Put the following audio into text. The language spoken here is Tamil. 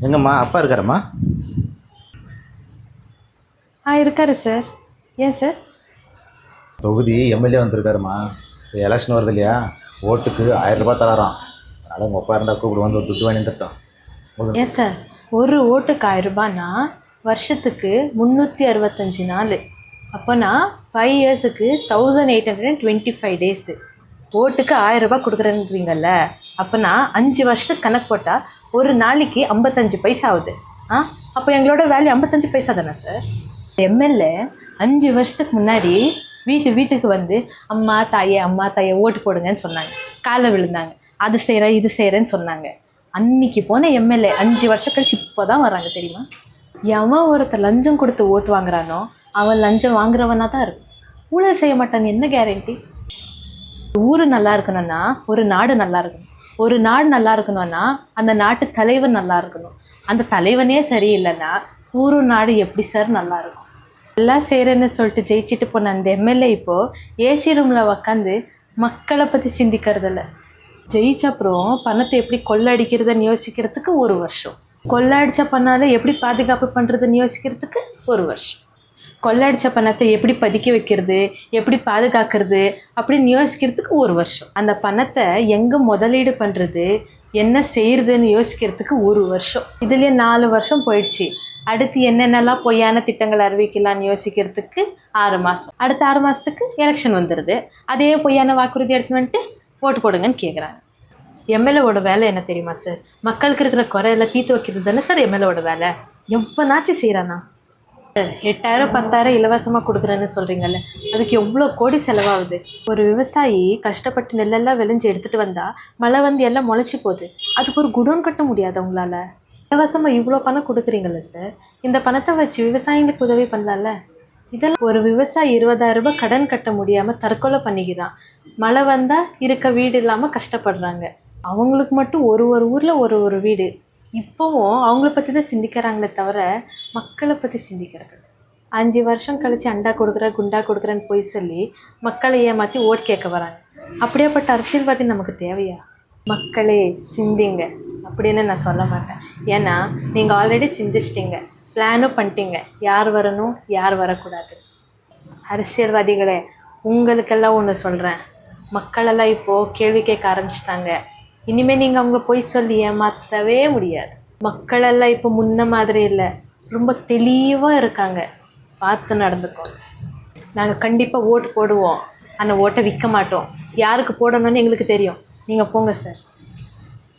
எங்கம்மா அப்பா இருக்காரம்மா? இருக்காரு சார். ஏன் சார்? தொகுதி எம்எல்ஏ வந்திருக்காருமா. இப்போ எலெக்ஷன் வருது இல்லையா, ஓட்டுக்கு 1000 ரூபாய் தராராம். அதனால் உங்கள் அப்பா இருந்தால் கூப்பிடு, வந்து ஒரு துட்டு வாங்கி தட்டோம். ஏன் சார், ஒரு ஓட்டுக்கு 1000 ரூபாய்னா வருஷத்துக்கு 365 நாள். அப்போனா 5 இயர்ஸுக்கு 1825 டேஸு. ஓட்டுக்கு 1000 ரூபாய் கொடுக்குறேன்றீங்கல்ல, அப்போனா 5 வருஷத்துக்கு கணக்கு போட்டால் ஒரு நாளைக்கு 55 பைசா ஆகுது. அப்போ எங்களோட வேல்யூ 55 பைசா தானே சார்? எம்எல்ஏ 5 வருஷத்துக்கு முன்னாடி வீட்டுக்கு வந்து அம்மா தாயே ஓட்டு போடுங்கன்னு சொன்னாங்க. காலை விழுந்தாங்க. அது செய்கிறேன் இது செய்கிறேன்னு சொன்னாங்க. அன்னைக்கு போன எம்எல்ஏ 5 வருஷம் கழிச்சு இப்போ தான் வராங்க தெரியுமா? எவன் ஒருத்தர் லஞ்சம் கொடுத்து ஓட்டு வாங்குறானோ அவன் லஞ்சம் வாங்குறவனா தான் இருக்கும். ஊழல் செய்ய மாட்டாங்க, என்ன கேரண்டி? ஊர் நல்லா இருக்கணும்னா ஒரு நாடு நல்லா இருக்கணும். ஒரு நாடு நல்லா இருக்கணும்னா அந்த நாட்டு தலைவன் நல்லா இருக்கணும். அந்த தலைவனே சரியில்லைன்னா ஊரும் நாடு எப்படி சார் நல்லா இருக்கும்? எல்லாம் செய்கிறேன்னு சொல்லிட்டு ஜெயிச்சுட்டு போன அந்த எம்எல்ஏ இப்போது ஏசி ரூமில் உக்காந்து மக்களை பற்றி சிந்திக்கிறதில்ல. ஜெயிச்ச அப்புறம் பணத்தை எப்படி கொள்ளடிக்கிறதுன்னு யோசிக்கிறதுக்கு 1 வருஷம், கொள்ளடிச்ச பணால எப்படி பாதுகாப்பு பண்ணுறதுன்னு யோசிக்கிறதுக்கு 1 வருஷம், கொள்ளடிச்ச பணத்தை எப்படி பதுக்கி வைக்கிறது, எப்படி பாதுகாக்கிறது அப்படின்னு யோசிக்கிறதுக்கு 1 வருஷம், அந்த பணத்தை எங்கே முதலீடு பண்ணுறது, என்ன செய்கிறதுன்னு யோசிக்கிறதுக்கு 1 வருஷம். இதுலேயே 4 வருஷம் போயிடுச்சு. அடுத்து என்னென்னலாம் பொய்யான திட்டங்கள் அறிவிக்கலான்னு யோசிக்கிறதுக்கு 6 மாதம். அடுத்த 6 மாதத்துக்கு எலெக்ஷன் வந்துடுது. அதே பொய்யான வாக்குறுதி எடுத்து வந்துட்டு ஓட்டு போடுங்கன்னு கேட்குறாங்க. எம்எல்ஏவோட வேலை என்ன தெரியுமா சார்? மக்களுக்கு இருக்கிற குறையெல்லாம் தீர்த்து வைக்கிறது தானே சார் எம்எல்ஏவோட வேலை. எவ்வளோனாச்சும் செய்கிறானா சார்? 8000 10,000 இலவசமாக கொடுக்குறேன்னு சொல்கிறீங்கல்ல, அதுக்கு எவ்வளோ கோடி செலவாகுது? ஒரு விவசாயி கஷ்டப்பட்டு நெல்லெல்லாம் விளைஞ்சி எடுத்துகிட்டு வந்தால் மழை வந்து எல்லாம் முளைச்சி போகுது. அதுக்கு ஒரு குடோன் கட்ட முடியாது உங்களால். இலவசமாக இவ்வளோ பணம் கொடுக்குறீங்கல்ல சார், இந்த பணத்தை வச்சு விவசாயிங்களுக்கு உதவி பண்ணலாம்ல. இதெல்லாம் ஒரு விவசாயி 20,000 ரூபாய் கடன் கட்ட முடியாமல் தற்கொலை பண்ணிக்கிறான். மழை வந்தால் இருக்க வீடு இல்லாமல் கஷ்டப்படுறாங்க. அவங்களுக்கு மட்டும் ஒரு ஊரில் ஒரு வீடு. இப்போவும் அவங்கள பற்றி தான் சிந்திக்கிறாங்களே தவிர மக்களை பற்றி சிந்திக்கிறது. 5 வருஷம் கழித்து அண்டா கொடுக்குறேன் குண்டா கொடுக்குறேன்னு போய் சொல்லி மக்களை ஏமாற்றி ஓட்டு கேட்க வராங்க. அப்படியேப்பட்ட அரசியல்வாதி நமக்கு தேவையா? மக்களே சிந்திங்க அப்படின்னு நான் சொல்ல மாட்டேன். ஏன்னா நீங்கள் ஆல்ரெடி சிந்திச்சிட்டிங்க, பிளானும் பண்ணிட்டீங்க யார் வரணும் யார் வரக்கூடாது. அரசியல்வாதிகளே, உங்களுக்கெல்லாம் ஒன்று சொல்கிறேன். மக்களெல்லாம் இப்போது கேள்வி கேட்க ஆரம்பிச்சிட்டாங்க. இனிமேல் நீங்கள் அவங்கள போய் சொல்லி ஏமாற்றவே முடியாது. மக்களெல்லாம் இப்போ முன்ன மாதிரி இல்லை, ரொம்ப தெளிவாக இருக்காங்க. பார்த்து நடந்துக்கோங்க. நாங்கள் கண்டிப்பாக ஓட்டு போடுவோம், ஆனால் ஓட்டை விற்க மாட்டோம். யாருக்கு போடணும்னு எங்களுக்கு தெரியும். நீங்கள் போங்க சார்.